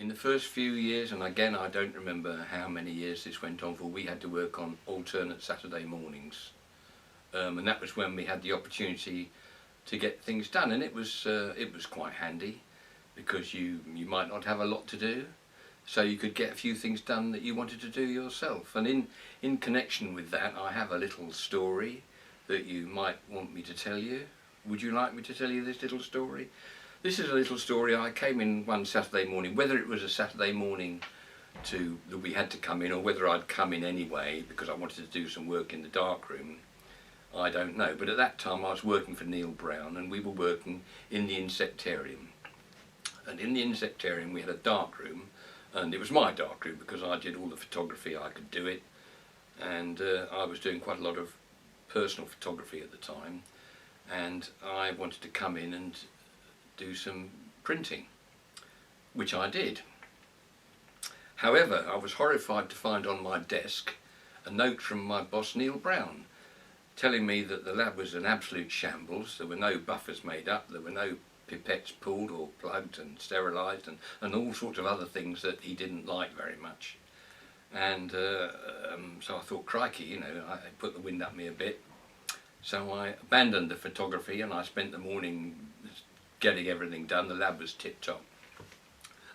In the first few years, and again I don't remember how many years this went on for, we had to work on alternate Saturday mornings, and that was when we had the opportunity to get things done, and it was quite handy, because you might not have a lot to do, so you could get a few things done that you wanted to do yourself. And in connection with that, I have a little story that you might want me to tell you. Would you like me to tell you this little story? This is a little story. I came in one Saturday morning, whether it was a Saturday morning that we had to come in, or whether I'd come in anyway because I wanted to do some work in the darkroom, I don't know. But at that time I was working for Neil Brown, and we were working in the insectarium. And in the insectarium we had a darkroom, and it was my darkroom because I did all the photography, I could do it, and I was doing quite a lot of personal photography at the time, and I wanted to come in and do some printing, which I did. However, I was horrified to find on my desk a note from my boss Neil Brown telling me that the lab was an absolute shambles. There were no buffers made up, there were no pipettes pulled or plugged and sterilised, and all sorts of other things that he didn't like very much. And so I thought, crikey, you know, I put the wind up me a bit. So I abandoned the photography, and I spent the morning getting everything done. The lab was tip-top.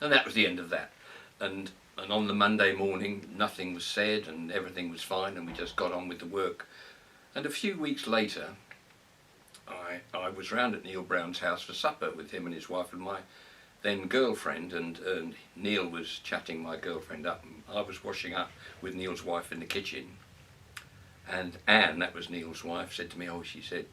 And that was the end of that. And on the Monday morning, nothing was said and everything was fine, and we just got on with the work. And a few weeks later, I was round at Neil Brown's house for supper with him and his wife and my then girlfriend, and Neil was chatting my girlfriend up, and I was washing up with Neil's wife in the kitchen. And Anne, that was Neil's wife, said to me, oh, she said,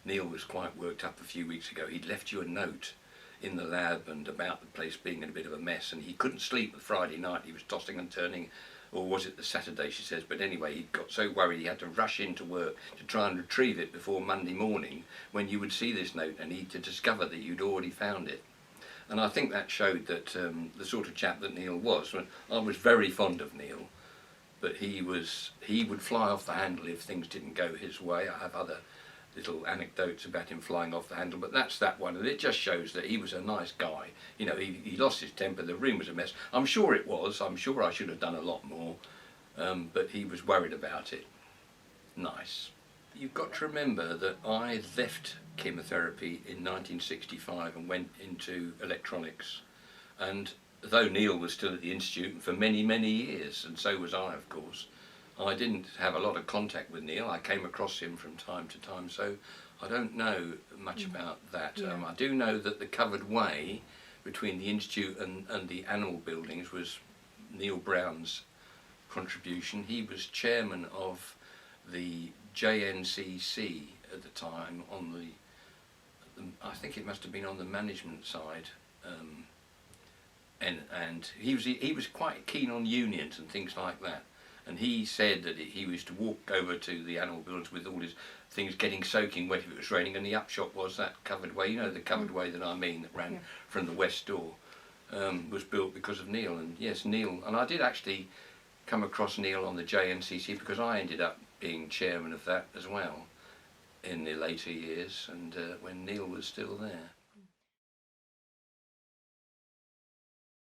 Neil was quite worked up a few weeks ago. He'd left you a note in the lab and about the place being in a bit of a mess, and he couldn't sleep the Friday night. He was tossing and turning, or was it the Saturday, she says, but anyway, he got so worried he had to rush into work to try and retrieve it before Monday morning, when you would see this note, and he'd to discover that you'd already found it. And I think that showed that the sort of chap that Neil was. I was very fond of Neil, but he would fly off the handle if things didn't go his way. I have other little anecdotes about him flying off the handle, but that's that one, and it just shows that he was a nice guy. You know, he lost his temper, the room was a mess. I'm sure it was, I'm sure I should have done a lot more, but he was worried about it. Nice. You've got to remember that I left chemotherapy in 1965 and went into electronics, and though Neil was still at the Institute for many, many years, and so was I, of course, I didn't have a lot of contact with Neil. I came across him from time to time, so I don't know much about that. Yeah. I do know that the covered way between the Institute and the animal buildings was Neil Brown's contribution. He was chairman of the JNCC at the time, on the I think it must have been on the management side, and he was quite keen on unions and things like that. And he said that he used to walk over to the animal buildings with all his things getting soaking wet if it was raining, and the upshot was that covered way, you know, the covered way that I mean, that ran from the west door, was built because of Neil. And yes, Neil, and I did actually come across Neil on the JNCC because I ended up being chairman of that as well in the later years, and when Neil was still there.